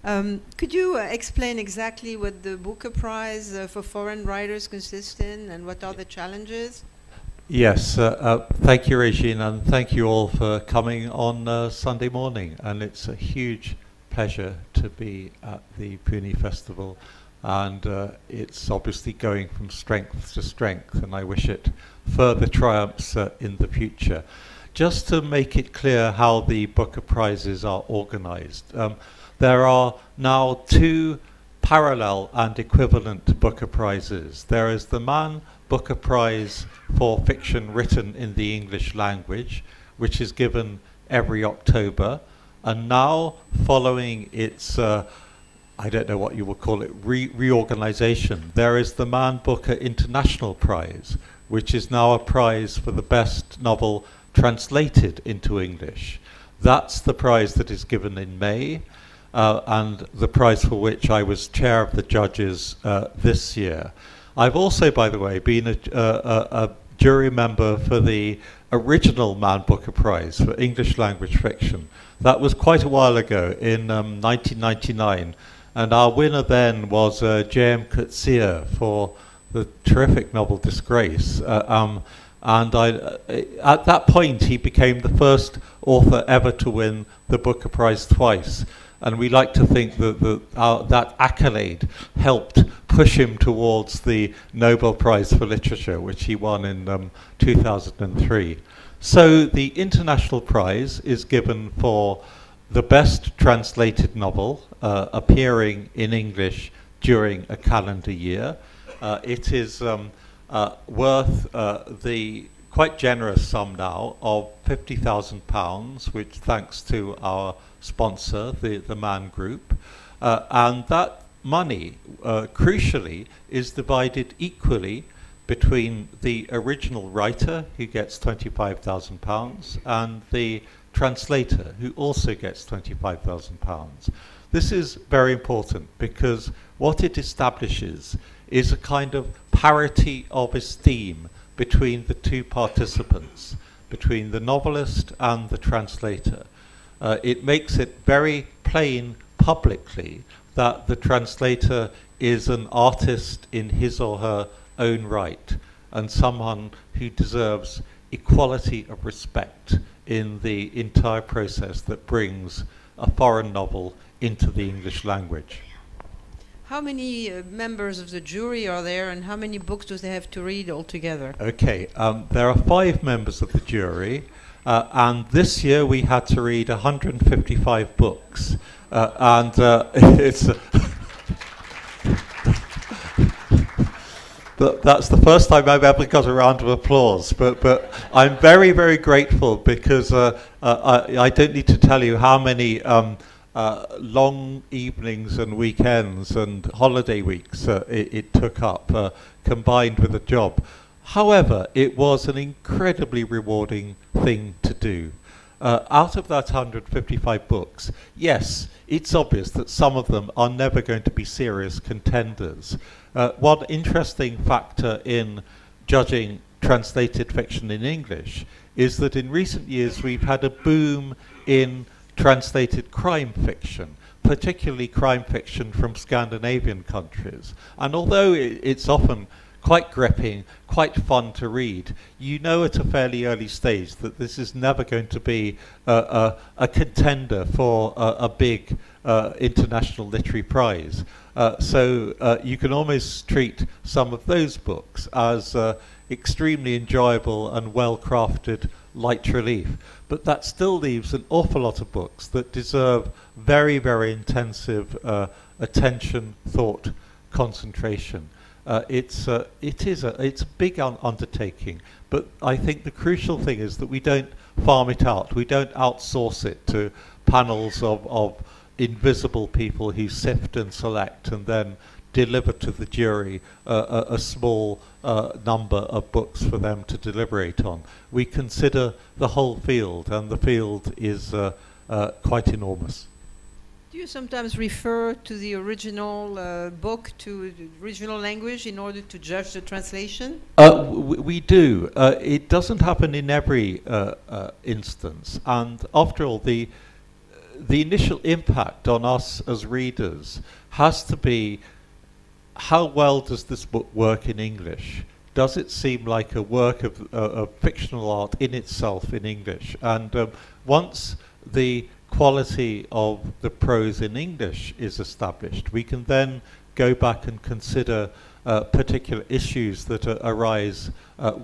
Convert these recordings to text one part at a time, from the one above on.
Could you explain exactly what the Booker Prize for foreign writers consists in, and what are the challenges? Yes, thank you, Regine, and thank you all for coming on Sunday morning. And it's a huge pleasure to be at the Pune Festival, and it's obviously going from strength to strength, and I wish it further triumphs in the future. Just to make it clear how the Booker Prizes are organized, there are now two parallel and equivalent Booker Prizes. There is the Man Booker Prize for fiction written in the English language, which is given every October, and now following its, I don't know what you will call it, reorganization, there is the Man Booker International Prize, which is now a prize for the best novel translated into English. That's the prize that is given in May, and the prize for which I was chair of the judges this year. I've also, by the way, been a jury member for the original Man Booker Prize for English language fiction. That was quite a while ago, in 1999, and our winner then was J.M. Coetzee for the terrific novel Disgrace. And at that point, he became the first author ever to win the Booker Prize twice. And we like to think that that accolade helped push him towards the Nobel Prize for Literature, which he won in 2003. So the International Prize is given for the best translated novel appearing in English during a calendar year. It is worth the quite generous sum now of £50,000, which thanks to our sponsor, the Man Group, and that money, crucially, is divided equally between the original writer, who gets £25,000, and the translator, who also gets £25,000. This is very important because what it establishes is a kind of parity of esteem between the two participants, between the novelist and the translator. It makes it very plain publicly that the translator is an artist in his or her own right, and someone who deserves equality of respect in the entire process that brings a foreign novel into the English language. How many members of the jury are there, and how many books do they have to read altogether? Okay, there are 5 members of the jury, and this year we had to read 155 books, and it's that's the first time I've ever got a round of applause, but I'm very, very grateful because I don't need to tell you how many long evenings and weekends and holiday weeks it took up, combined with a job. However, it was an incredibly rewarding thing to do. Out of that 155 books, yes, it's obvious that some of them are never going to be serious contenders. One interesting factor in judging translated fiction in English is that in recent years we've had a boom in translated crime fiction, particularly crime fiction from Scandinavian countries. And although it's often quite gripping, quite fun to read, you know at a fairly early stage that this is never going to be a contender for a big international literary prize. So you can almost treat some of those books as extremely enjoyable and well-crafted light relief. But that still leaves an awful lot of books that deserve very, very intensive attention, thought, concentration. It's a big undertaking, but I think the crucial thing is that we don't farm it out. We don't outsource it to panels of invisible people who sift and select and then deliver to the jury a small number of books for them to deliberate on. We consider the whole field, and the field is quite enormous. Do you sometimes refer to the original book, to the original language, in order to judge the translation? We do. It doesn't happen in every instance, and after all, the initial impact on us as readers has to be, how well does this book work in English? Does it seem like a work of fictional art in itself in English? And once the quality of the prose in English is established, we can then go back and consider particular issues that arise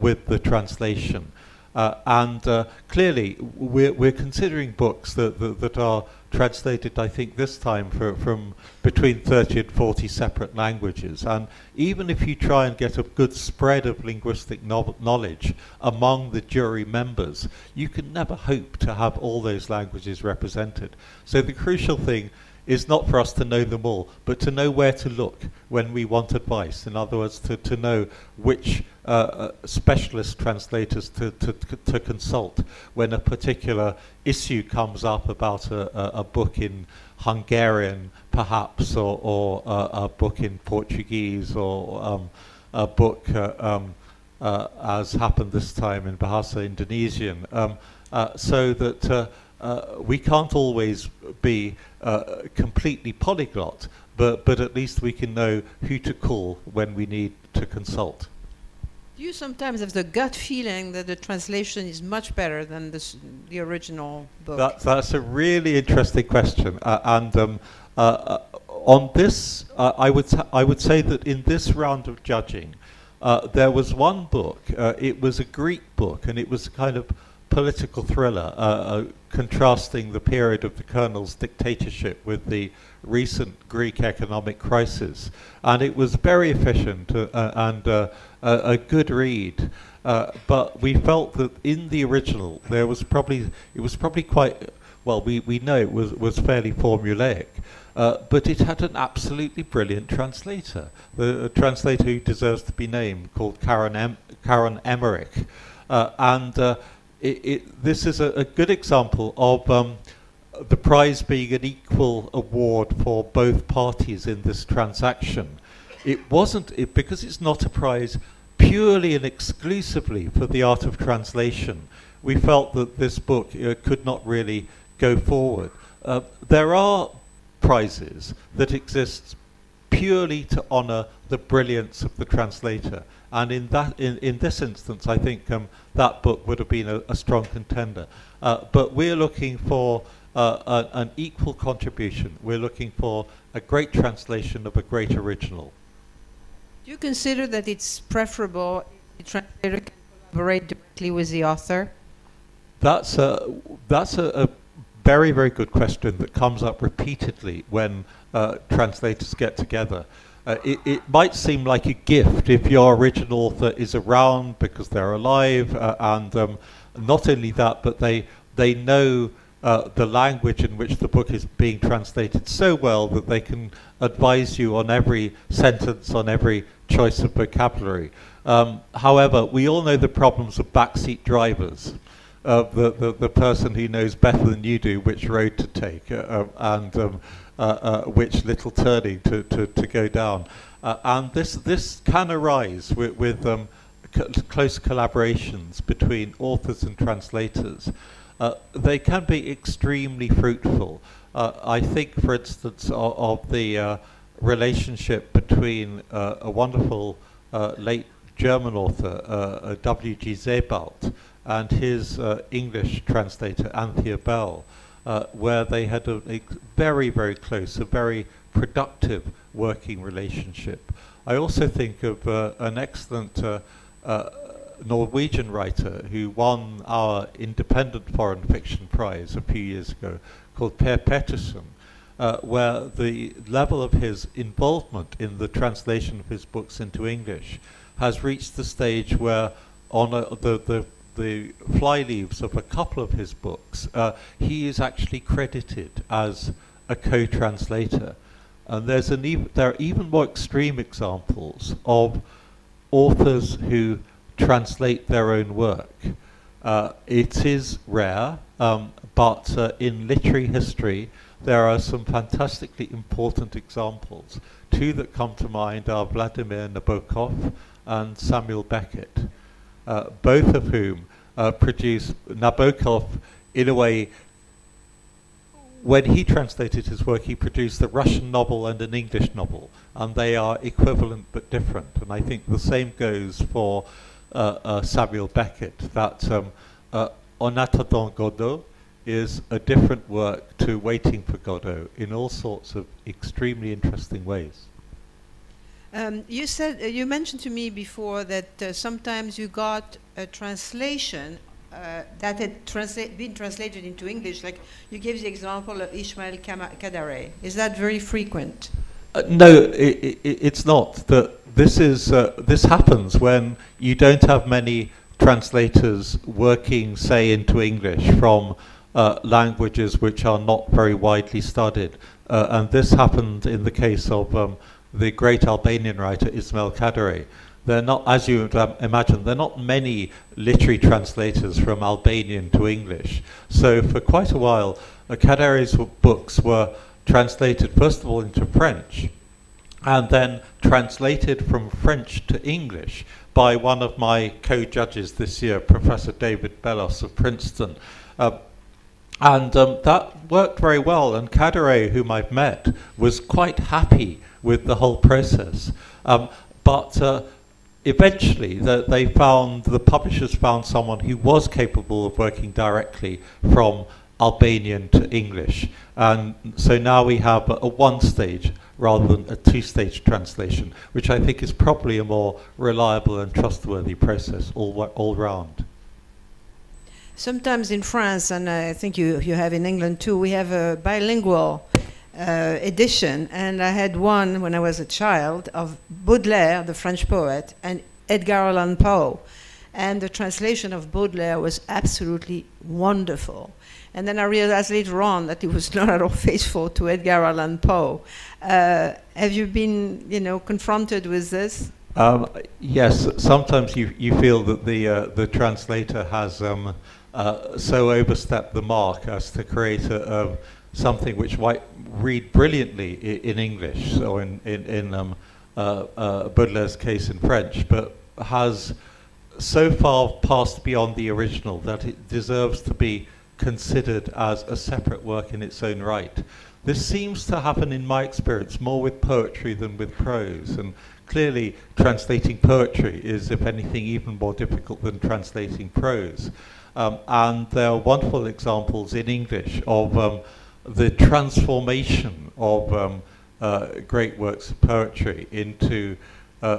with the translation. Clearly, we're considering books that are translated, I think, this time from between 30 and 40 separate languages. And even if you try and get a good spread of linguistic knowledge among the jury members, you can never hope to have all those languages represented. So the crucial thing is not for us to know them all, but to know where to look when we want advice. In other words, to know which specialist translators to consult when a particular issue comes up about a book in Hungarian, perhaps, or a book in Portuguese, or a book, as happened this time, in Bahasa Indonesian, so that we can't always be completely polyglot, but at least we can know who to call when we need to consult. Do you sometimes have the gut feeling that the translation is much better than the original book? That's a really interesting question, on this, I would say that in this round of judging, there was one book. It was a Greek book, and it was a kind of political thriller, contrasting the period of the colonel's dictatorship with the recent Greek economic crisis. And it was very efficient and a good read. But we felt that in the original, it was probably quite, well, we know it was fairly formulaic. But it had an absolutely brilliant translator, a translator who deserves to be named, called Karen Emmerich. This is a good example of the prize being an equal award for both parties in this transaction. Because it's not a prize purely and exclusively for the art of translation, we felt that this book could not really go forward. There are prizes that exist purely to honor the brilliance of the translator. And in this instance, I think that book would have been a strong contender. But we're looking for an equal contribution. We're looking for a great translation of a great original. Do you consider that it's preferable if the translator can collaborate directly with the author? That's a very, very good question that comes up repeatedly when translators get together. It might seem like a gift if your original author is around because they're alive, and not only that, but they know the language in which the book is being translated so well that they can advise you on every sentence, on every choice of vocabulary. However, we all know the problems of backseat drivers. The person who knows better than you do which road to take and which little turning to go down. And this can arise with close collaborations between authors and translators. They can be extremely fruitful. I think, for instance, of the relationship between a wonderful late German author, W.G. Sebald, and his English translator, Anthea Bell, where they had a very, very close, a very productive working relationship. I also think of an excellent Norwegian writer who won our Independent Foreign Fiction Prize a few years ago, called Per Pettersen, where the level of his involvement in the translation of his books into English has reached the stage where on the fly leaves of a couple of his books, he is actually credited as a co-translator. And there are even more extreme examples of authors who translate their own work. It is rare, but in literary history, there are some fantastically important examples. Two that come to mind are Vladimir Nabokov and Samuel Beckett, both of whom produced Nabokov, in a way, when he translated his work, he produced a Russian novel and an English novel, and they are equivalent but different. And I think the same goes for Samuel Beckett, that En attendant Godot is a different work to Waiting for Godot in all sorts of extremely interesting ways. You said you mentioned to me before that sometimes you got a translation that had been translated into English. Like you gave the example of Ismail Kadare. Is that very frequent? No, it's not. This happens when you don't have many translators working, say, into English from languages which are not very widely studied. And this happened in the case of the great Albanian writer Ismail Kadare. They're not, as you would imagine, there are not many literary translators from Albanian to English. So for quite a while, Kadare's books were translated first of all into French, and then translated from French to English by one of my co-judges this year, Professor David Bellos of Princeton. And that worked very well, and Kadare, whom I've met, was quite happy with the whole process. But eventually, the publishers found someone who was capable of working directly from Albanian to English. And so now we have a one-stage rather than a two-stage translation, which I think is probably a more reliable and trustworthy process all round. Sometimes in France, and I think you have in England too, we have a bilingual edition, and I had one when I was a child of Baudelaire, the French poet, and Edgar Allan Poe. And the translation of Baudelaire was absolutely wonderful. And then I realized later on that it was not at all faithful to Edgar Allan Poe. Have you been, confronted with this? Yes, sometimes you feel that the translator has so overstepped the mark as to create something which might read brilliantly in English, or in Baudelaire's case in French, but has so far passed beyond the original that it deserves to be considered as a separate work in its own right. This seems to happen, in my experience, more with poetry than with prose, and clearly translating poetry is, if anything, even more difficult than translating prose. And there are wonderful examples in English of the transformation of great works of poetry into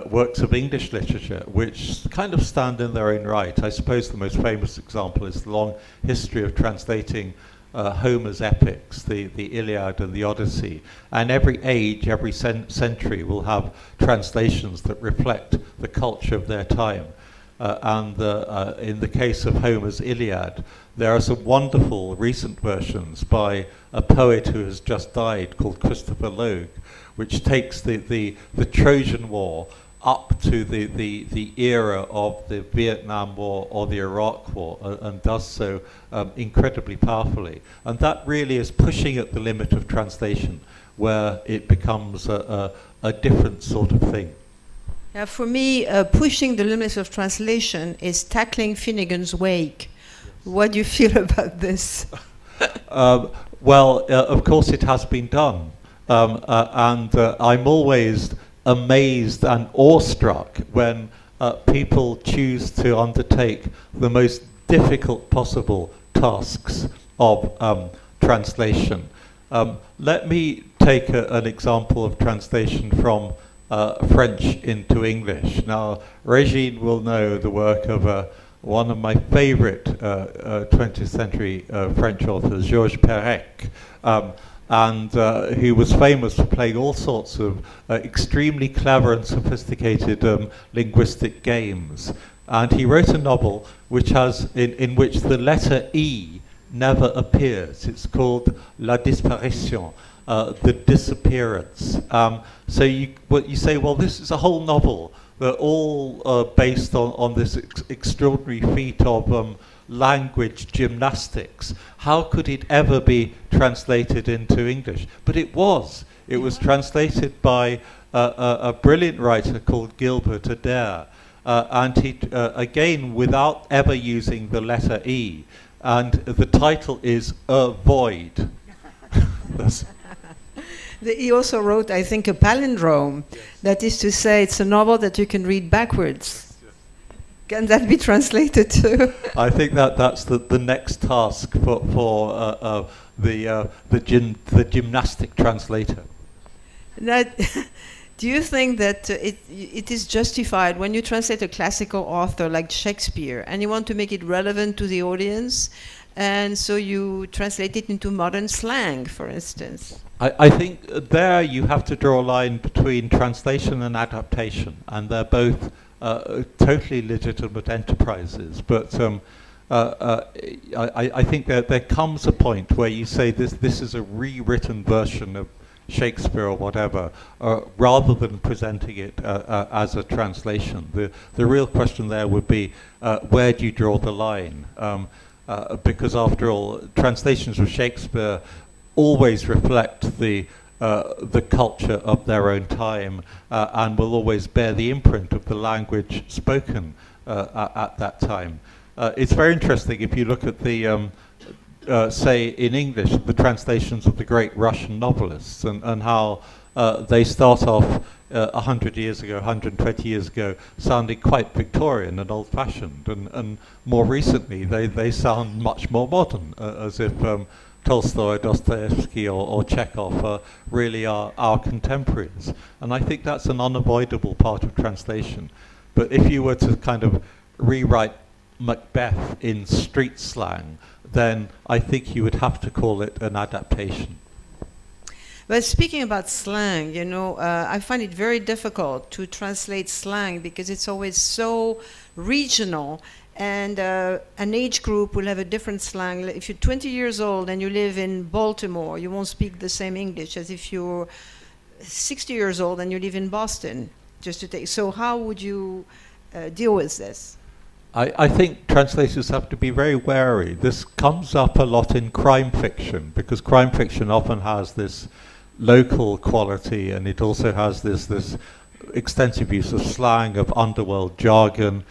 works of English literature, which kind of stand in their own right. I suppose the most famous example is the long history of translating Homer's epics, the Iliad and the Odyssey. And every age, every century will have translations that reflect the culture of their time. And in the case of Homer's Iliad, there are some wonderful recent versions by a poet who has just died called Christopher Logue, which takes the Trojan War up to the era of the Vietnam War or the Iraq War, and does so incredibly powerfully. And that really is pushing at the limit of translation, where it becomes a different sort of thing. Yeah, for me, pushing the limits of translation is tackling Finnegan's Wake. What do you feel about this? Well, of course it has been done. And I'm always amazed and awestruck when people choose to undertake the most difficult possible tasks of translation. Let me take an example of translation from French into English. Now, Regine will know the work of one of my favorite 20th century French authors, Georges Perec, and who was famous for playing all sorts of extremely clever and sophisticated linguistic games. And he wrote a novel which has, in which the letter E never appears. It's called La Disparition, the disappearance. So you say, well, this is a whole novel. They're all based on this extraordinary feat of language gymnastics. How could it ever be translated into English? But it was. It was translated by a brilliant writer called Gilbert Adair. And he, again, without ever using the letter E. And the title is A Void. He also wrote, I think, a palindrome. Yes. That is to say, it's a novel that you can read backwards. Yes. Can that be translated too? I think that's the next task for the gymnastic translator. Do you think that it is justified when you translate a classical author like Shakespeare and you want to make it relevant to the audience, and so you translate it into modern slang, for instance? I think there you have to draw a line between translation and adaptation, and they're both totally legitimate enterprises. But I think there comes a point where you say this is a rewritten version of Shakespeare or whatever, rather than presenting it as a translation. The real question there would be, where do you draw the line? Because after all, translations of Shakespeare always reflect the culture of their own time, and will always bear the imprint of the language spoken at that time. It's very interesting if you look at the say in English, the translations of the great Russian novelists, and how they start off 100 years ago, 120 years ago, sounding quite Victorian and old-fashioned, and more recently they sound much more modern, as if Tolstoy, Dostoevsky or Chekhov really are our contemporaries. And I think that's an unavoidable part of translation. But if you were to kind of rewrite Macbeth in street slang, then I think you would have to call it an adaptation. But speaking about slang, you know, I find it very difficult to translate slang because it's always so regional, and an age group will have a different slang. If you're 20 years old and you live in Baltimore, you won't speak the same English as if you're 60 years old and you live in Boston. Just to take. So how would you deal with this? I think translators have to be very wary. This comes up a lot in crime fiction, because crime fiction often has this local quality, and it also has this extensive use of slang, of underworld jargon.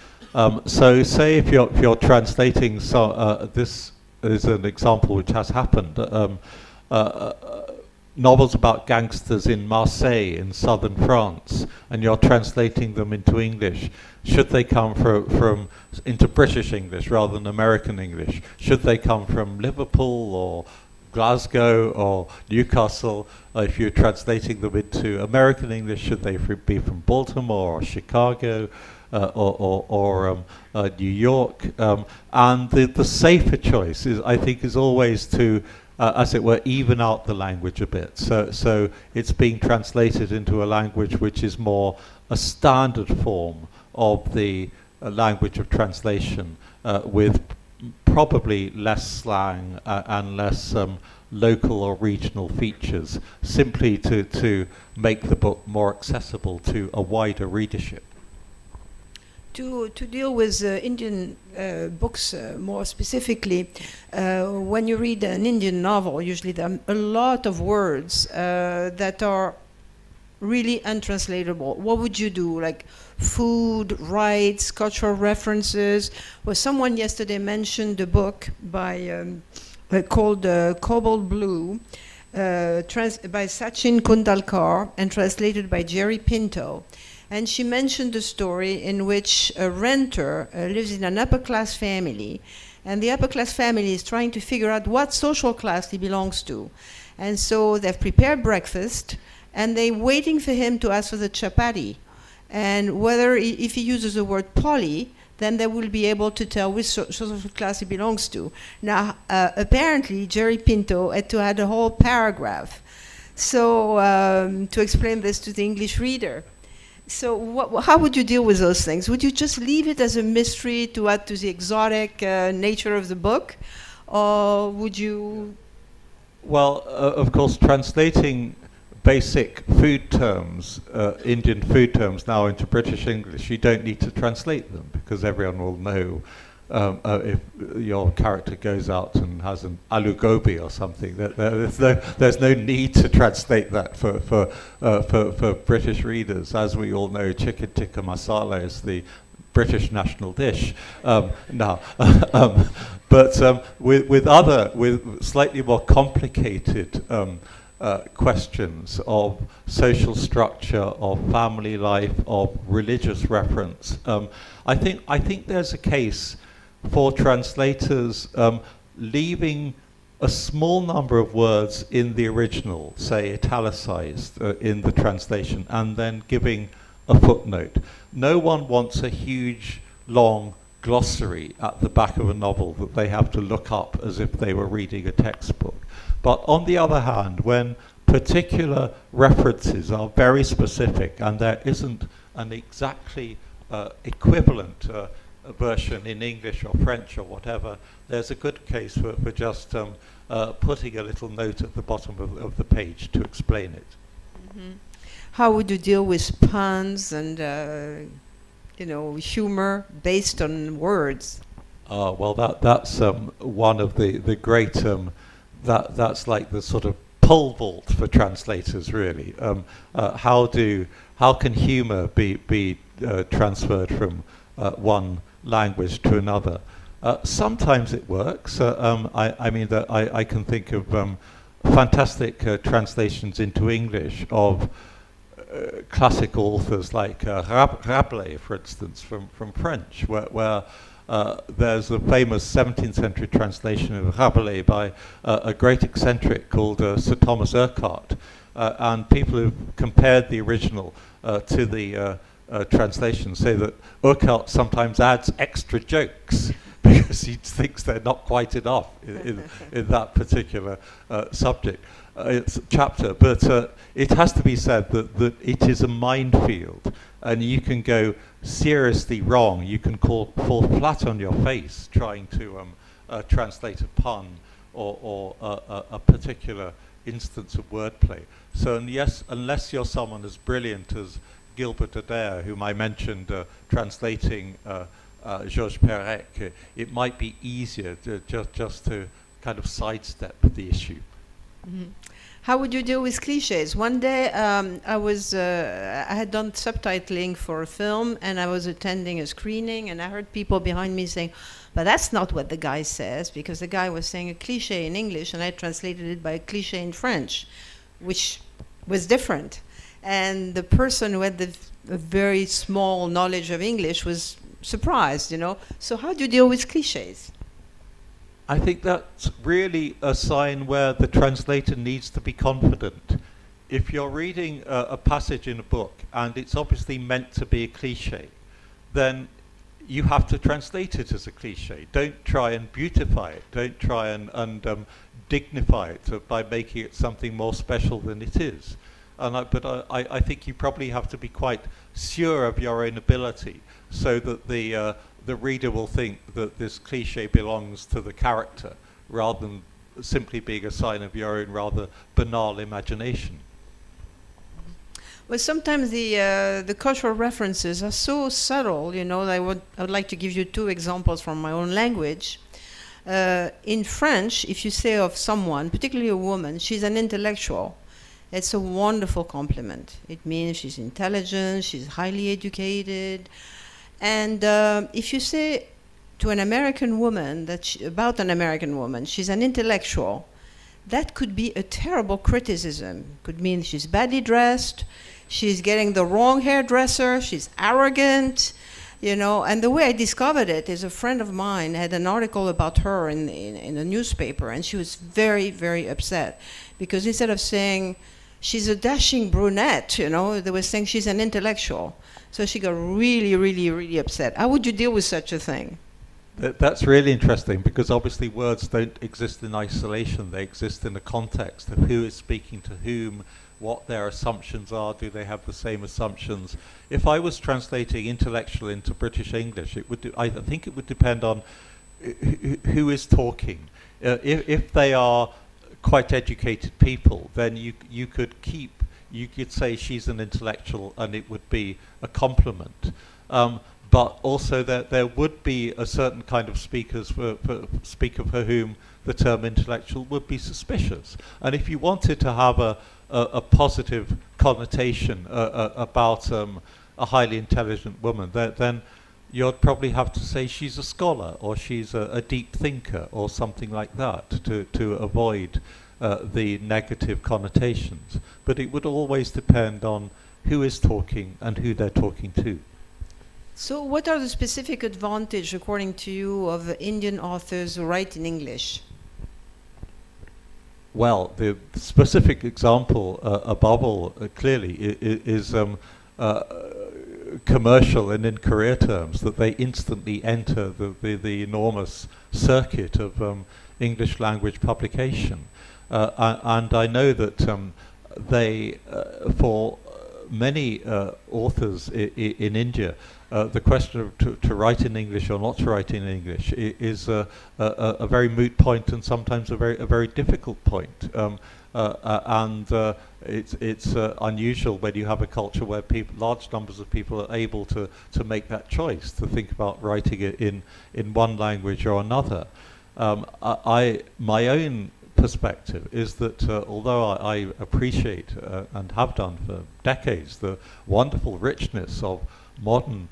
So say if you're translating, this is an example which has happened, novels about gangsters in Marseille in southern France, and you're translating them into English. Should they come from into British English rather than American English? Should they come from Liverpool or Glasgow or Newcastle? If you're translating them into American English, should they be from Baltimore or Chicago or New York? And the safer choice I think is always to, as it were, even out the language a bit. So it's being translated into a language which is more a standard form of the language of translation, with probably less slang and less local or regional features, simply to make the book more accessible to a wider readership. To deal with Indian books more specifically, when you read an Indian novel, usually there are a lot of words that are really untranslatable. What would you do? Like food, rights, cultural references? Well, someone yesterday mentioned a book by called Cobalt Blue, by Sachin Kundalkar and translated by Jerry Pinto. And she mentioned a story in which a renter lives in an upper-class family, and the upper-class family is trying to figure out what social class he belongs to. And so they've prepared breakfast, and they're waiting for him to ask for the chapati. And whether, if he uses the word poly, then they will be able to tell which social class he belongs to. Now, apparently, Jerry Pinto had to add a whole paragraph to explain this to the English reader. So how would you deal with those things? Would you just leave it as a mystery to add to the exotic nature of the book? Or would you... Well, of course, translating basic food terms, Indian food terms now into British English, you don't need to translate them, because everyone will know if your character goes out and has an aloo gobi or something. There's no need to translate that for British readers. As we all know, chicken tikka masala is the British national dish now. But with slightly more complicated questions of social structure, of family life, of religious reference. I think there's a case for translators leaving a small number of words in the original, say italicized in the translation, and then giving a footnote. No one wants a huge, long glossary at the back of a novel that they have to look up as if they were reading a textbook. But on the other hand, when particular references are very specific and there isn't an exactly equivalent version in English or French or whatever, there's a good case for just putting a little note at the bottom of the page to explain it. Mm-hmm. How would you deal with puns and humor based on words? Well, that's one of the great, that's like the sort of pole vault for translators, really. How can humor be transferred from one language to another? Sometimes it works. I mean, that I can think of fantastic translations into English of classical authors like Rabelais, for instance, from French, where there's a famous 17th century translation of Rabelais by a great eccentric called Sir Thomas Urquhart, and people who've compared the original to the translation say that Urquhart sometimes adds extra jokes because he thinks they're not quite enough in that particular subject. Chapter, but it has to be said that it is a minefield, and you can go seriously wrong. You can fall flat on your face trying to translate a pun or a particular instance of wordplay. So unless you're someone as brilliant as Gilbert Adair, whom I mentioned translating Georges Perec, it might be easier to just to kind of sidestep the issue. Mm-hmm. How would you deal with cliches? One day I had done subtitling for a film, and I was attending a screening, and I heard people behind me saying, but that's not what the guy says, because the guy was saying a cliche in English and I translated it by a cliche in French, which was different. And the person who had a very small knowledge of English was surprised, So how do you deal with cliches? I think that's really a sign where the translator needs to be confident. If you're reading a passage in a book and it's obviously meant to be a cliche, then you have to translate it as a cliche. Don't try and beautify it. Don't try and dignify it by making it something more special than it is. But I think you probably have to be quite sure of your own ability so that the reader will think that this cliche belongs to the character rather than simply being a sign of your own rather banal imagination. Well, sometimes the cultural references are so subtle, I would like to give you two examples from my own language. In French, if you say of someone, particularly a woman, she's an intellectual, it's a wonderful compliment. It means she's intelligent, she's highly educated. And if you say to an American woman about an American woman, she's an intellectual, that could be a terrible criticism. Could mean she's badly dressed, she's getting the wrong hairdresser, she's arrogant, And the way I discovered it is a friend of mine had an article about her in a newspaper, and she was very, very upset because instead of saying she's a dashing brunette, they were saying she's an intellectual. So she got really, really, really upset. How would you deal with such a thing? That's really interesting because obviously words don't exist in isolation. They exist in a context of who is speaking to whom, what their assumptions are, do they have the same assumptions. If I was translating intellectual into British English, I think it would depend on who is talking. If they are quite educated people, then you could say she's an intellectual and it would be a compliment. But also there would be a certain kind of speaker for whom the term intellectual would be suspicious. And if you wanted to have a positive connotation about a highly intelligent woman, then you'd probably have to say she's a scholar or she's a deep thinker or something like that to avoid the negative connotations. But it would always depend on who is talking and who they're talking to. So what are the specific advantages, according to you, of Indian authors who write in English? Well, the specific example, above all, clearly, is commercial and in career terms, that they instantly enter the enormous circuit of English language publication. And I know that they, for many authors in India, the question of to write in English or not to write in English is a very moot point, and sometimes a very difficult point. It's unusual when you have a culture where large numbers of people are able to make that choice, to think about writing it in one language or another. My own perspective is that although I appreciate and have done for decades the wonderful richness of modern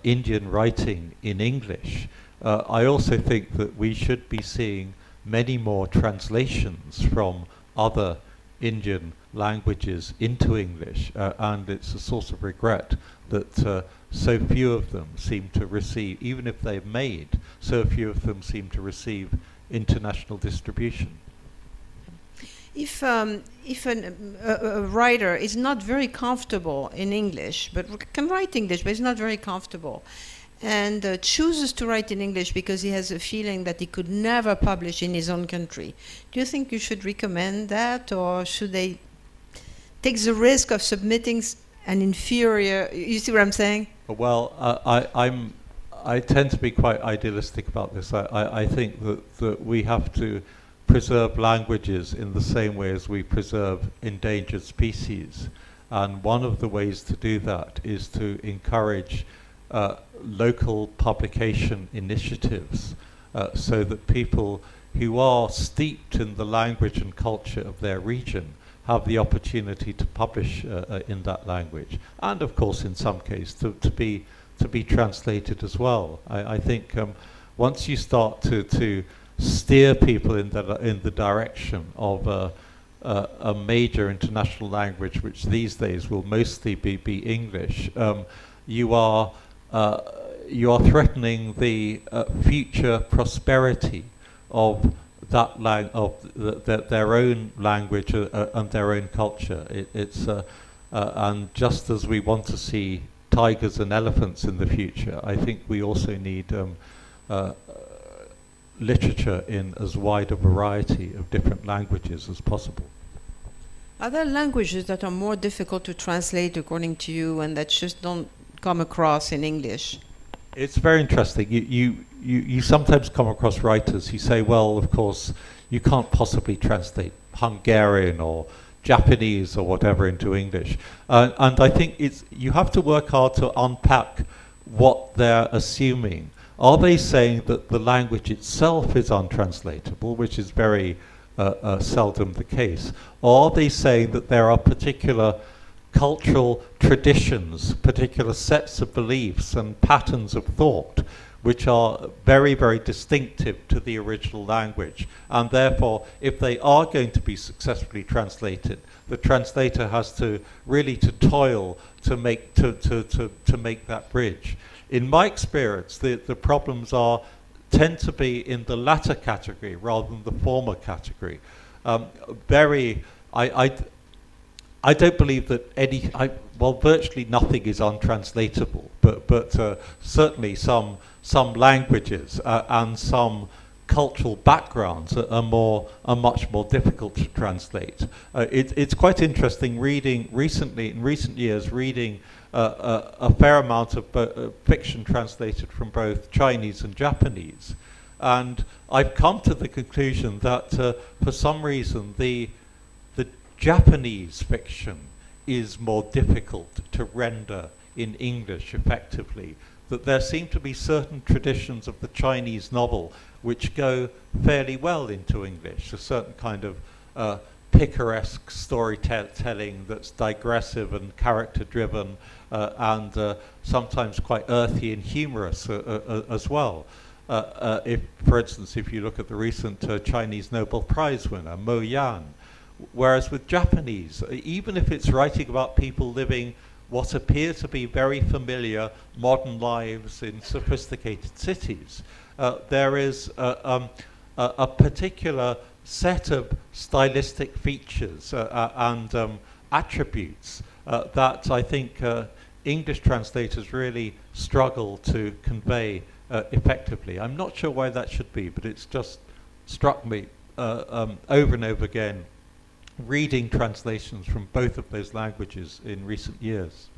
Indian writing in English, I also think that we should be seeing many more translations from other Indian languages into English, and it's a source of regret that so few of them seem to receive, even if they're made, so few of them seem to receive international distribution. If a writer is not very comfortable in English, but can write English, but is not very comfortable, and chooses to write in English because he has a feeling that he could never publish in his own country, do you think you should recommend that, or should they take the risk of submitting an inferior? You see what I'm saying? Well, I tend to be quite idealistic about this. I think that we have to preserve languages in the same way as we preserve endangered species. And one of the ways to do that is to encourage local publication initiatives so that people who are steeped in the language and culture of their region have the opportunity to publish in that language. And of course, in some cases, to be translated as well. I think once you start to steer people in the direction of a major international language, which these days will mostly be English, you are threatening the future prosperity of that their own language and their own culture. And just as we want to see tigers and elephants in the future, I think we also need literature in as wide a variety of different languages as possible. Are there languages that are more difficult to translate, according to you, and that just don't come across in English? It's very interesting. You sometimes come across writers who say, well, of course, you can't possibly translate Hungarian or Japanese or whatever into English. And I think you have to work hard to unpack what they're assuming. Are they saying that the language itself is untranslatable, which is very seldom the case? Or are they saying that there are particular cultural traditions, particular sets of beliefs and patterns of thought which are very, very distinctive to the original language, and therefore if they are going to be successfully translated, the translator has to really toil to make that bridge. In my experience, the problems tend to be in the latter category rather than the former category. I don't believe that virtually nothing is untranslatable, but certainly some languages and some cultural backgrounds are much more difficult to translate. It's quite interesting in recent years, reading a fair amount of fiction translated from both Chinese and Japanese. And I've come to the conclusion that for some reason the Japanese fiction is more difficult to render in English effectively, that there seem to be certain traditions of the Chinese novel which go fairly well into English, a certain kind of picaresque storytelling that's digressive and character-driven and sometimes quite earthy and humorous as well. if, for instance, if you look at the recent Chinese Nobel Prize winner, Mo Yan, whereas with Japanese, even if it's writing about people living what appear to be very familiar modern lives in sophisticated cities, there is a particular set of stylistic features and attributes that I think English translators really struggle to convey effectively. I'm not sure why that should be, but it's just struck me over and over again reading translations from both of those languages in recent years.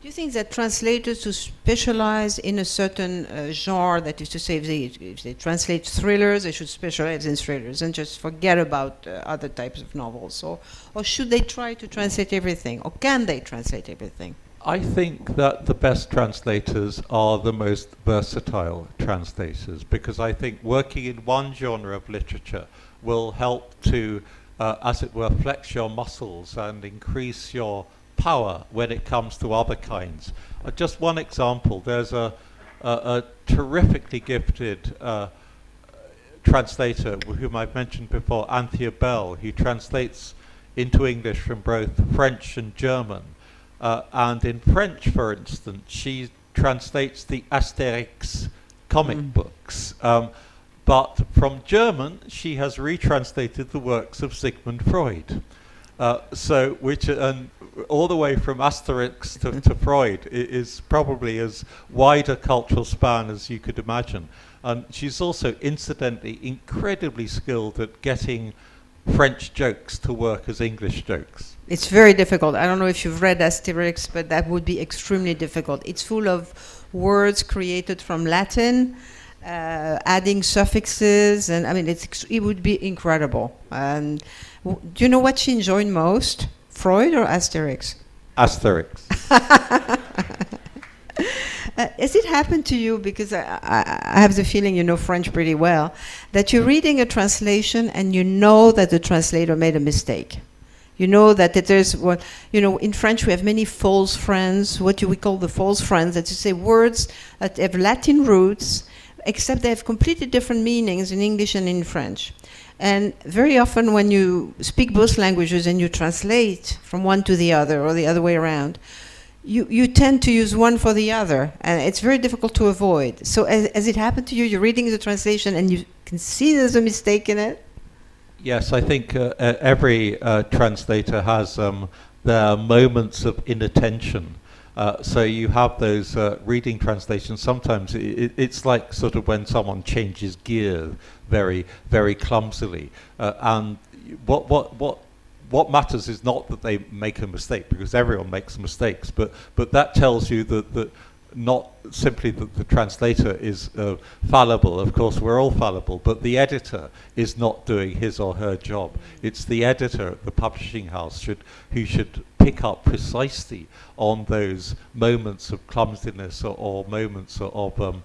Do you think that translators who specialize in a certain genre, that is to say, if they translate thrillers, they should specialize in thrillers and just forget about other types of novels? Or should they try to translate everything? Or can they translate everything? I think that the best translators are the most versatile translators, because I think working in one genre of literature will help to, as it were, flex your muscles and increase your power when it comes to other kinds. Just one example, there's a terrifically gifted translator whom I've mentioned before, Anthea Bell, who translates into English from both French and German. And in French, for instance, she translates the Asterix comic books. But from German, she has retranslated the works of Sigmund Freud. Which all the way from Asterix to Freud is probably as wide a cultural span as you could imagine. And she's also, incidentally, incredibly skilled at getting French jokes to work as English jokes. It's very difficult. I don't know if you've read Asterix, but that would be extremely difficult. It's full of words created from Latin, adding suffixes, and I mean, it would be incredible. And do you know what she enjoyed most, Freud or Asterix? Asterix. Has it happened to you, because I have the feeling you know French pretty well, that you're reading a translation and you know that the translator made a mistake? You know that there's, well, you know, in French we have many false friends. What do we call the false friends? That is to say, words that have Latin roots, except they have completely different meanings in English and in French. And very often when you speak both languages and you translate from one to the other or the other way around, you tend to use one for the other, and it's very difficult to avoid. So has it happened to you? You're reading the translation and you can see there's a mistake in it? Yes, I think every translator has their moments of inattention. So you have those reading translations. Sometimes it's like sort of when someone changes gear very, very clumsily. And what matters is not that they make a mistake, because everyone makes mistakes, but that tells you that not simply that the translator is fallible. Of course, we're all fallible, but the editor is not doing his or her job. It's the editor at the publishing house who should pick up precisely on those moments of clumsiness or moments of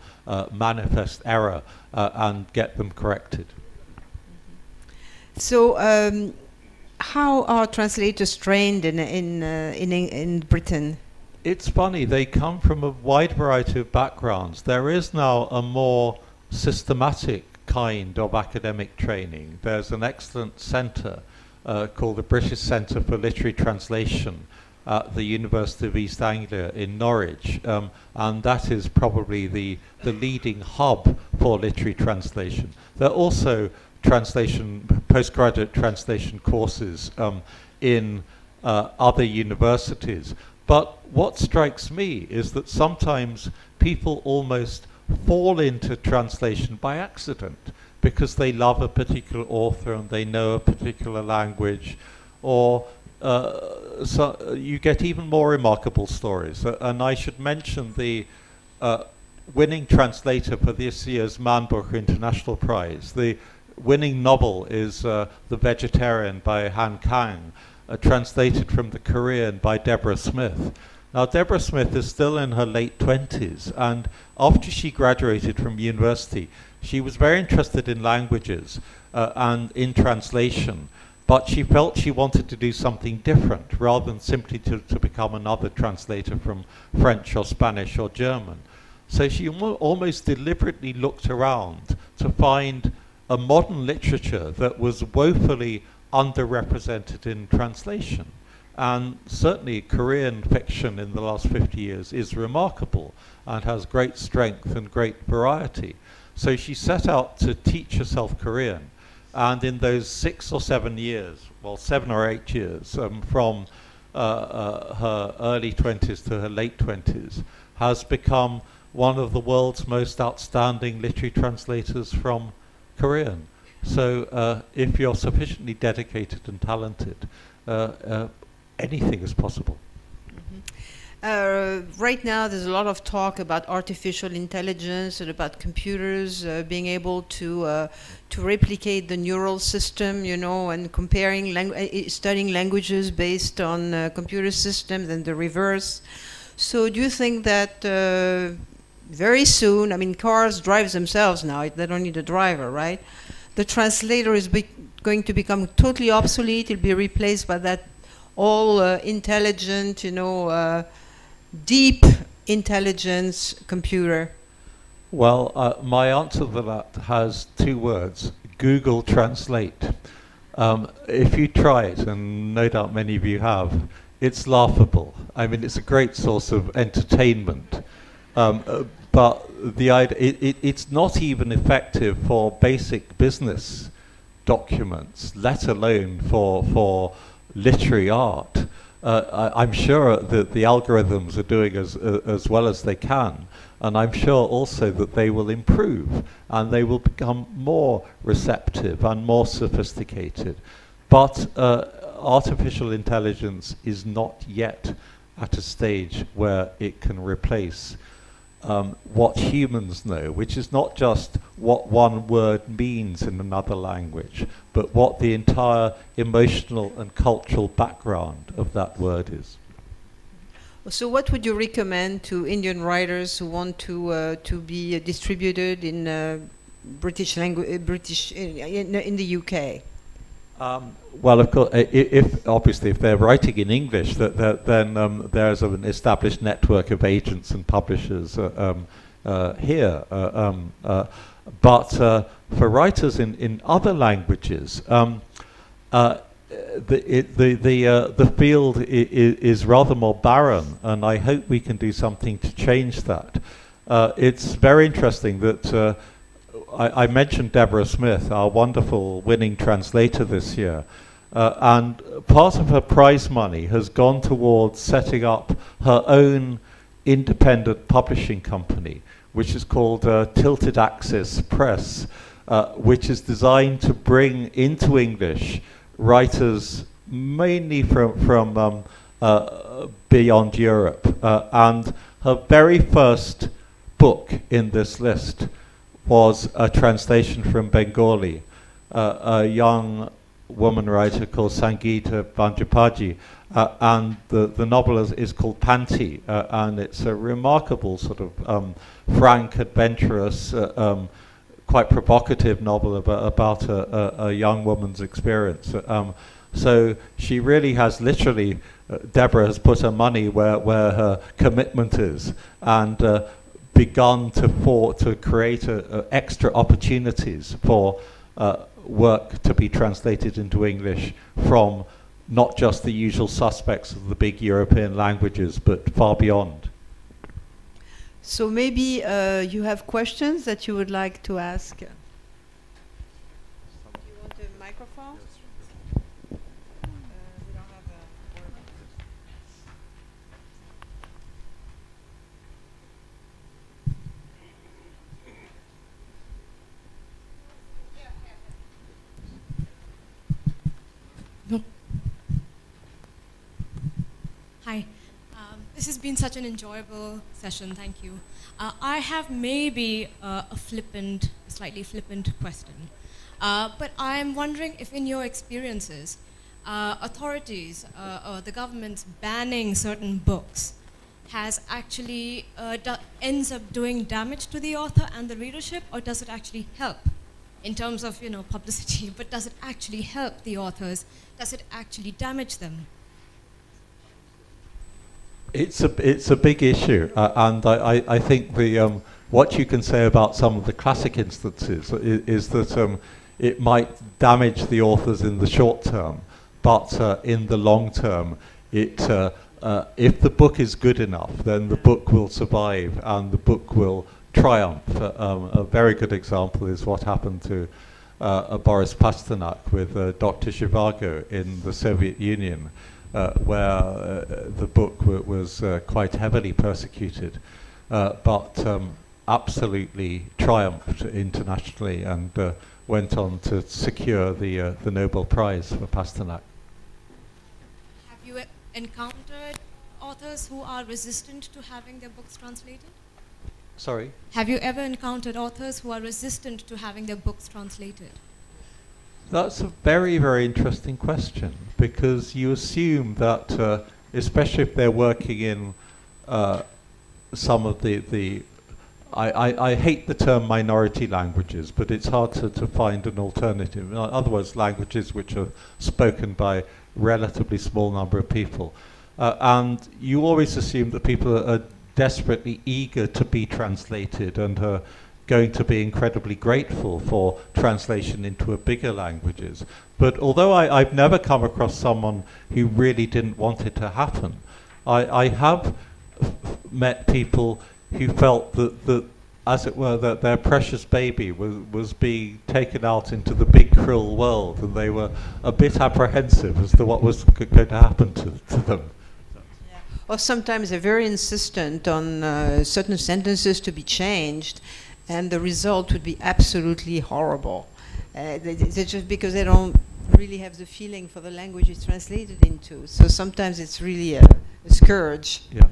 manifest error and get them corrected. So, how are translators trained in Britain? It's funny, they come from a wide variety of backgrounds. There is now a more systematic kind of academic training. There's an excellent centre called the British Centre for Literary Translation at the University of East Anglia in Norwich, and that is probably the leading hub for literary translation. There are also postgraduate translation courses in other universities. But what strikes me is that sometimes people almost fall into translation by accident because they love a particular author and they know a particular language, or so you get even more remarkable stories. And I should mention the winning translator for this year's Manbuch International Prize. The winning novel is The Vegetarian by Han Kang, translated from the Korean by Deborah Smith. Now, Deborah Smith is still in her late 20s, and after she graduated from university, she was very interested in languages and in translation, but she felt she wanted to do something different rather than simply to become another translator from French or Spanish or German. So she almost deliberately looked around to find a modern literature that was woefully underrepresented in translation. And certainly Korean fiction in the last 50 years is remarkable and has great strength and great variety. So she set out to teach herself Korean. And in those 6 or 7 years, well, 7 or 8 years, from her early 20s to her late 20s, has become one of the world's most outstanding literary translators from Korean. So if you're sufficiently dedicated and talented, anything is possible. Right now, there's a lot of talk about artificial intelligence and about computers being able to replicate the neural system, you know, and comparing studying languages based on computer systems and the reverse. So, do you think that very soon, I mean, cars drive themselves now; they don't need a driver, right? The translator is going to become totally obsolete. It'll be replaced by that all intelligent, you know. Deep intelligence computer? Well, my answer to that has 2 words: Google Translate. If you try it, and no doubt many of you have, it's laughable. I mean, it's a great source of entertainment, but the idea, it's not even effective for basic business documents, let alone for literary art. I'm sure that the algorithms are doing as well as they can, and I'm sure also that they will improve and they will become more receptive and more sophisticated. But artificial intelligence is not yet at a stage where it can replace what humans know, which is not just what one word means in another language, but what the entire emotional and cultural background of that word is. So what would you recommend to Indian writers who want to be distributed in British language, in the UK? Well, of course, if they're writing in English, then there's an established network of agents and publishers here. But for writers in other languages, the field is rather more barren, and I hope we can do something to change that. It's very interesting that I mentioned Deborah Smith, our wonderful winning translator this year, and part of her prize money has gone towards setting up her own independent publishing company, which is called Tilted Axis Press, which is designed to bring into English writers mainly from beyond Europe. And her very first book in this list was a translation from Bengali, a young woman writer called Sangeeta Banjapaji, and the novel is called Panti, and it's a remarkable sort of frank, adventurous, quite provocative novel about a young woman's experience. So she really has literally, Deborah has put her money where her commitment is, and begun to create extra opportunities for work to be translated into English from not just the usual suspects of the big European languages, but far beyond. So maybe you have questions that you would like to ask. Do you want a microphone? We don't have a Hi. This has been such an enjoyable session. Thank you. I have maybe a slightly flippant question. But I'm wondering if in your experiences, authorities or the government's banning certain books has actually ends up doing damage to the author and the readership, or does it actually help in terms of publicity? But does it actually help the authors? Does it actually damage them? It's a big issue, and I think what you can say about some of the classic instances is that it might damage the authors in the short term, but in the long term, if the book is good enough, then the book will survive and the book will triumph. A very good example is what happened to Boris Pasternak with Dr. Zhivago in the Soviet Union, where the book was quite heavily persecuted, but absolutely triumphed internationally and went on to secure the Nobel Prize for Pasternak. Have you encountered authors who are resistant to having their books translated? Sorry? Have you ever encountered authors who are resistant to having their books translated? That's a very, very interesting question, because you assume that, especially if they're working in some of I hate the term minority languages, but it's hard to find an alternative. In other words, languages which are spoken by relatively small number of people. And you always assume that people are desperately eager to be translated and are going to be incredibly grateful for translation into a bigger languages. But although I've never come across someone who really didn't want it to happen, I have met people who felt that, as it were, that their precious baby was being taken out into the big cruel world, and they were a bit apprehensive as to what was going to happen to them. Yeah. Or sometimes they're very insistent on certain sentences to be changed, and the result would be absolutely horrible. They just because they don't really have the feeling for the language it's translated into. So sometimes it's really a scourge. Yeah.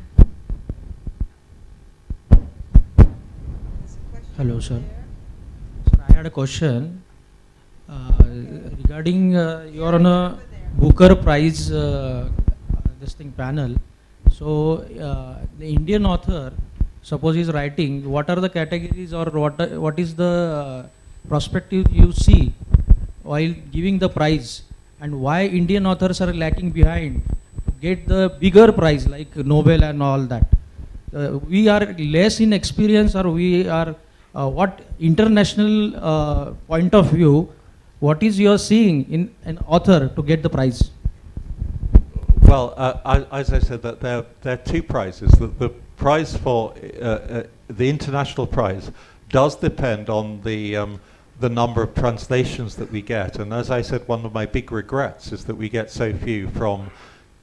Hello, sir. Sir, I had a question regarding you're on a Booker Prize this thing panel. So the Indian author, suppose he's writing, what are the categories or what is the perspective you see while giving the prize, and why Indian authors are lacking behind to get the bigger prize like Nobel and all that? We are less in experience, or we are what international point of view, what is your seeing in an author to get the prize? Well, as I said, that there are two prizes. The prize for the international prize does depend on the number of translations that we get. And as I said, one of my big regrets is that we get so few from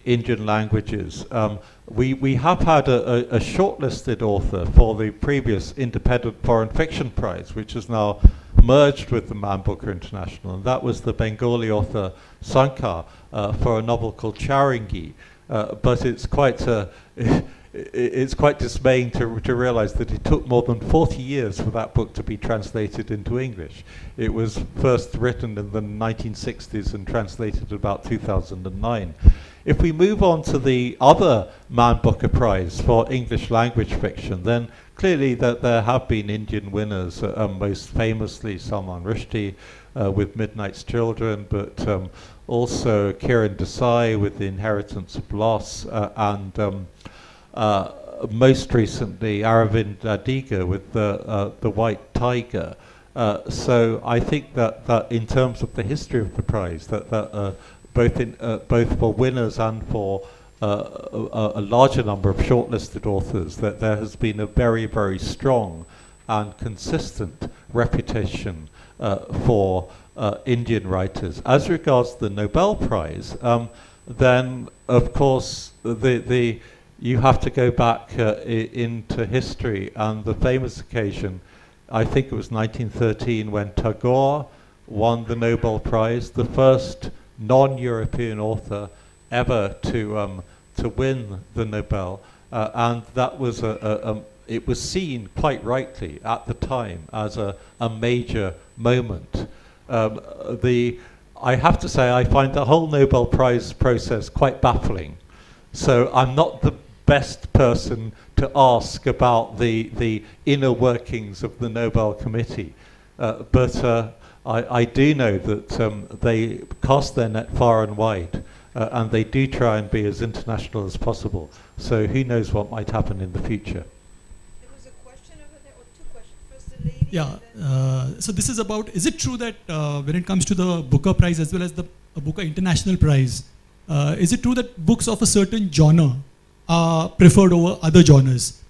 Indian languages. We have had a shortlisted author for the previous Independent Foreign Fiction Prize, which is now merged with the Man Booker International, and that was the Bengali author Sankar for a novel called Charangi. But it's quite dismaying to realize that it took more than 40 years for that book to be translated into English. It was first written in the 1960s and translated about 2009. If we move on to the other Man Booker Prize for English language fiction, then clearly that there have been Indian winners, most famously Salman Rushdie with Midnight's Children, but also Kiran Desai with The Inheritance of Loss, and most recently Aravind Adiga with The White Tiger. So I think that in terms of the history of the prize, that both for winners and for a larger number of shortlisted authors, that there has been a very, very strong and consistent reputation for Indian writers. As regards the Nobel Prize, then of course you have to go back into history, and the famous occasion, I think it was 1913, when Tagore won the Nobel Prize, the first non-European author ever to win the Nobel, and that was it was seen quite rightly at the time as a major moment. I have to say I find the whole Nobel Prize process quite baffling, so I'm not the best person to ask about the inner workings of the Nobel Committee, but I do know that they cast their net far and wide, and they do try and be as international as possible. So who knows what might happen in the future. There was a question over there, or two questions. First the lady. Yeah, so this is about, is it true that when it comes to the Booker Prize as well as the Booker International Prize, is it true that books of a certain genre are preferred over other genres?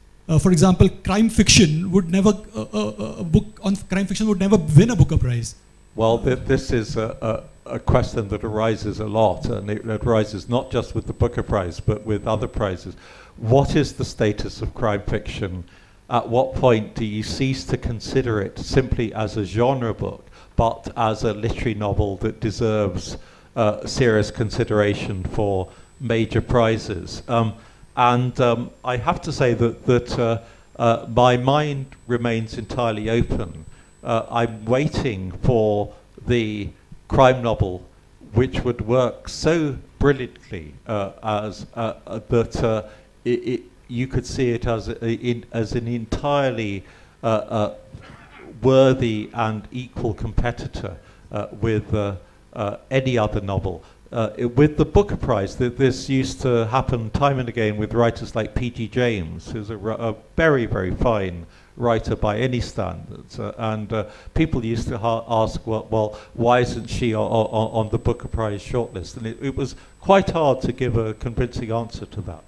For example, crime fiction would never, a book on crime fiction would never win a Booker Prize. Well, this is a question that arises a lot, and it arises not just with the Booker Prize, but with other prizes. What is the status of crime fiction? At what point do you cease to consider it simply as a genre book, but as a literary novel that deserves serious consideration for major prizes? I have to say that my mind remains entirely open. I'm waiting for the crime novel which would work so brilliantly that you could see it as an entirely worthy and equal competitor with any other novel. With the Booker Prize, this used to happen time and again with writers like P.G. James, who's a very, very fine writer by any standards, and people used to ask, well, why isn't she on the Booker Prize shortlist? And it was quite hard to give a convincing answer to that.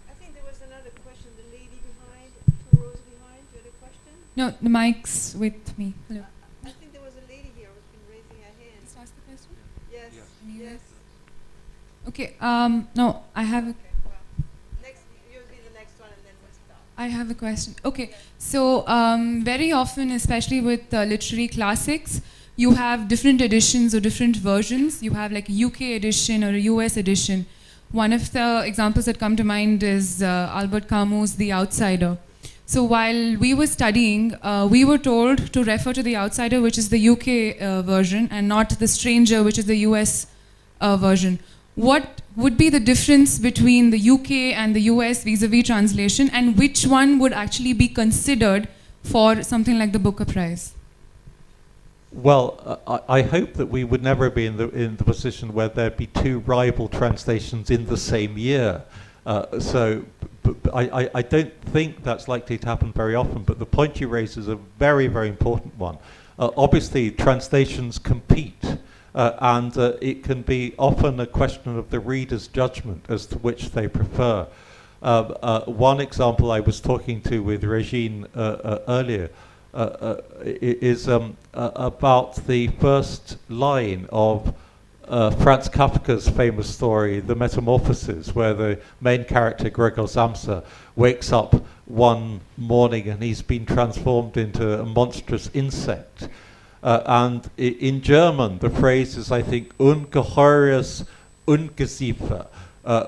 I think there was another question. The lady behind, 2 rows behind, you had a question? No, the mic's with me. Hello. I think there was a lady here who's been raising her hand. Just ask the question. Yes. Yes. Okay. No, I have a. Okay, well, next, you'll be the next one, and then we'll start. I have a question. Okay. So very often, especially with literary classics, you have different editions or different versions. You have like a UK edition or a US edition. One of the examples that come to mind is Albert Camus' The Outsider. So while we were studying, we were told to refer to The Outsider, which is the UK version, and not The Stranger, which is the US version. What would be the difference between the UK and the US vis-a-vis translation, and which one would actually be considered for something like the Booker Prize? Well, I hope that we would never be in the position where there'd be 2 rival translations in the same year. I don't think that's likely to happen very often, but the point you raise is a very, very important one. Obviously, translations compete, and it can be often a question of the reader's judgment as to which they prefer. One example I was talking to with Regine earlier is about the first line of Franz Kafka's famous story, The Metamorphoses, where the main character, Gregor Samsa, wakes up one morning and he's been transformed into a monstrous insect. And in German, the phrase is, I think, ungeheures Ungeziefer,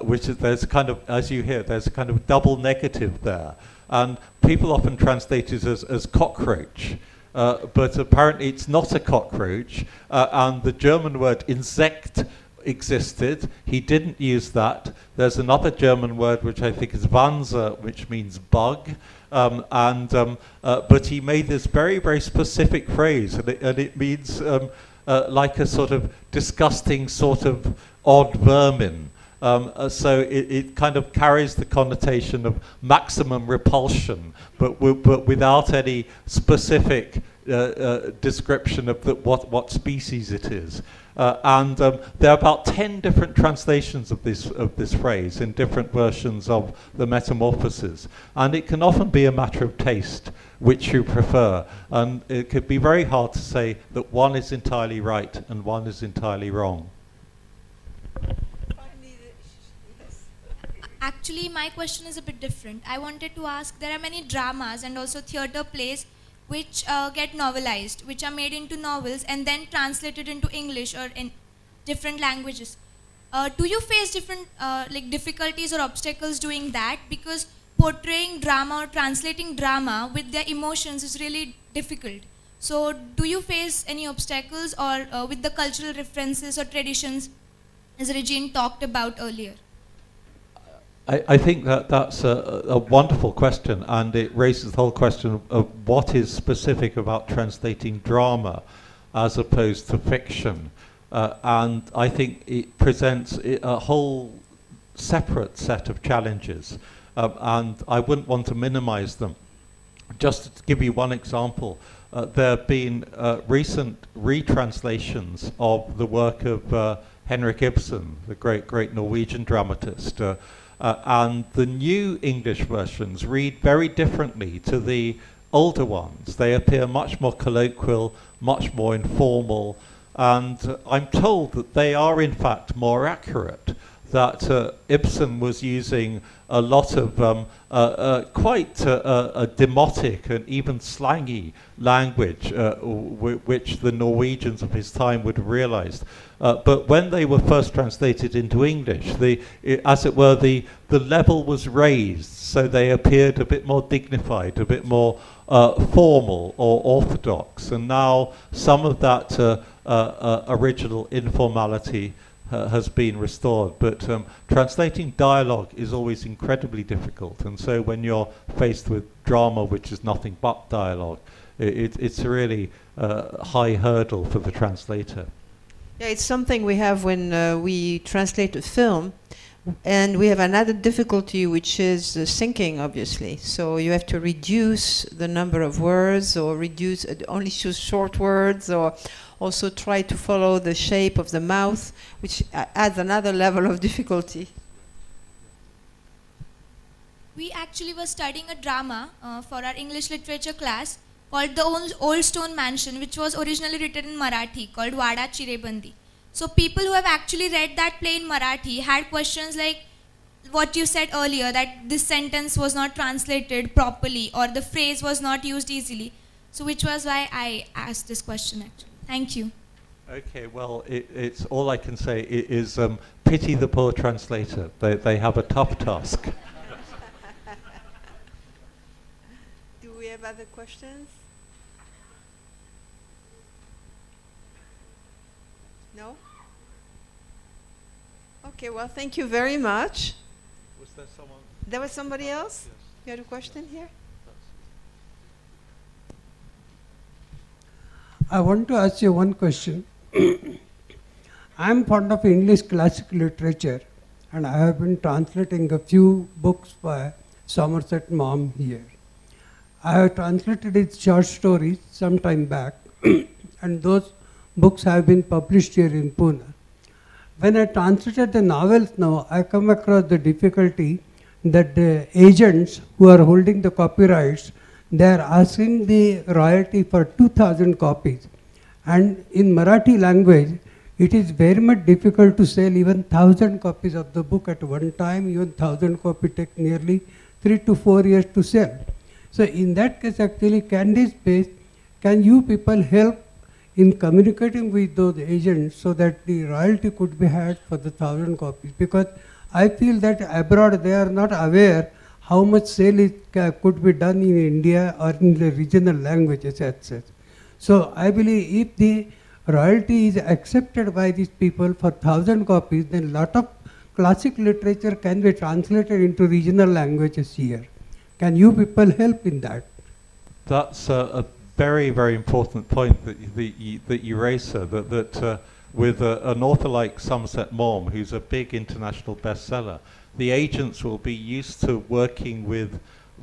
which is, there's kind of, as you hear, there's a kind of double negative there. And people often translate it as cockroach. But apparently it's not a cockroach, and the German word Insekt existed. He didn't use that. There's another German word which I think is Wanze, which means bug, but he made this very, very specific phrase, and it means like a sort of disgusting sort of odd vermin. So it kind of carries the connotation of maximum repulsion, but without any specific description of what species it is. There are about 10 different translations of this phrase in different versions of the Metamorphoses, and it can often be a matter of taste which you prefer, and it could be very hard to say that one is entirely right and one is entirely wrong. Actually, my question is a bit different. I wanted to ask, there are many dramas and also theatre plays which get novelized, which are made into novels and then translated into English or in different languages. Do you face different like difficulties or obstacles doing that? Because portraying drama or translating drama with their emotions is really difficult. So do you face any obstacles or with the cultural references or traditions as Regine talked about earlier? I think that's a wonderful question, and it raises the whole question of what is specific about translating drama as opposed to fiction. and I think it presents a whole separate set of challenges, and I wouldn't want to minimize them. Just to give you one example, there have been recent retranslations of the work of Henrik Ibsen, the great Norwegian dramatist, and the new English versions read very differently to the older ones. They appear much more colloquial, much more informal, and I'm told that they are in fact more accurate, that Ibsen was using a lot of quite demotic and even slangy language, which the Norwegians of his time would have realized. But when they were first translated into English, as it were, the level was raised, so they appeared a bit more dignified, a bit more formal or orthodox. And now some of that original informality has been restored, but translating dialogue is always incredibly difficult, and so when you're faced with drama which is nothing but dialogue, it's a really high hurdle for the translator. Yeah, it's something we have when we translate a film, and we have another difficulty, which is syncing, obviously. So you have to reduce the number of words, or reduce only choose short words, or also try to follow the shape of the mouth, which adds another level of difficulty. We actually were studying a drama for our English literature class called The Old Stone Mansion, which was originally written in Marathi, called Wada Chirebandi. So people who have actually read that play in Marathi had questions like what you said earlier, that this sentence was not translated properly, or the phrase was not used easily. So which was why I asked this question actually. Thank you. Okay, well, it's all I can say is pity the poor translator. They have a tough task. Do we have other questions? No? Okay, well, thank you very much. Was there someone? There was somebody else? Yes. You had a question here? I want to ask you one question. I am fond of English classic literature, and I have been translating a few books by Somerset Maugham here. I have translated his short stories some time back, and those books have been published here in Pune. When I translated the novels now, I come across the difficulty that the agents who are holding the copyrights, they are asking the royalty for 2,000 copies. And in Marathi language, it is very much difficult to sell even 1,000 copies of the book at one time. Even 1,000 copies take nearly 3 to 4 years to sell. So in that case, actually, can you people help in communicating with those agents so that the royalty could be had for the 1,000 copies? Because I feel that abroad they are not aware how much sale could be done in India or in the regional languages, etc. So I believe if the royalty is accepted by these people for 1,000 copies, then a lot of classic literature can be translated into regional languages here. Can you people help in that? That's a very, very important point that you raise, sir, that with an author like Somerset Maugham, who's a big international bestseller, the agents will be used to working with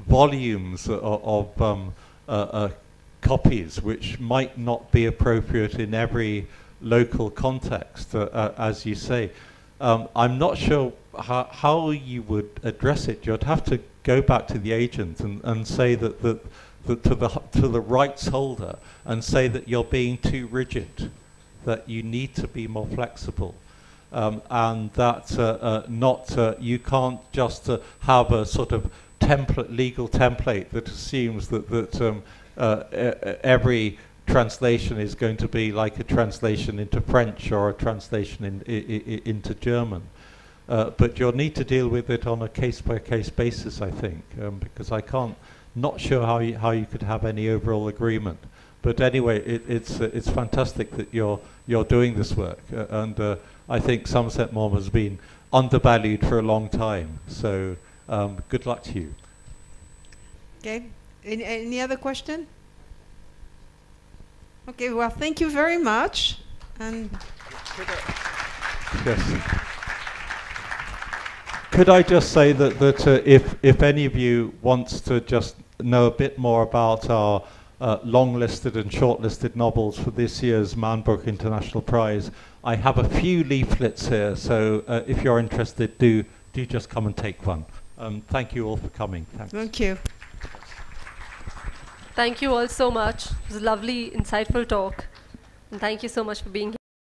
volumes of copies, which might not be appropriate in every local context, as you say. I'm not sure how you would address it. You'd have to go back to the agent and say that to the rights holder, and say that you're being too rigid, that you need to be more flexible. And that you can't just have a sort of legal template that assumes that every translation is going to be like a translation into French or a translation into German. But you'll need to deal with it on a case-by-case basis, I think, because not sure how you could have any overall agreement. But anyway, it's fantastic that you're doing this work, and I think Somerset Maugham has been undervalued for a long time. So good luck to you. Okay. Any other question? Okay. Well, thank you very much. And Yes. Could I just say that if any of you wants to just know a bit more about our long-listed and short-listed novels for this year's Man Book International Prize, I have a few leaflets here, so if you're interested, do just come and take one. Thank you all for coming. Thanks. Thank you. Thank you all so much. It was a lovely, insightful talk. And thank you so much for being here.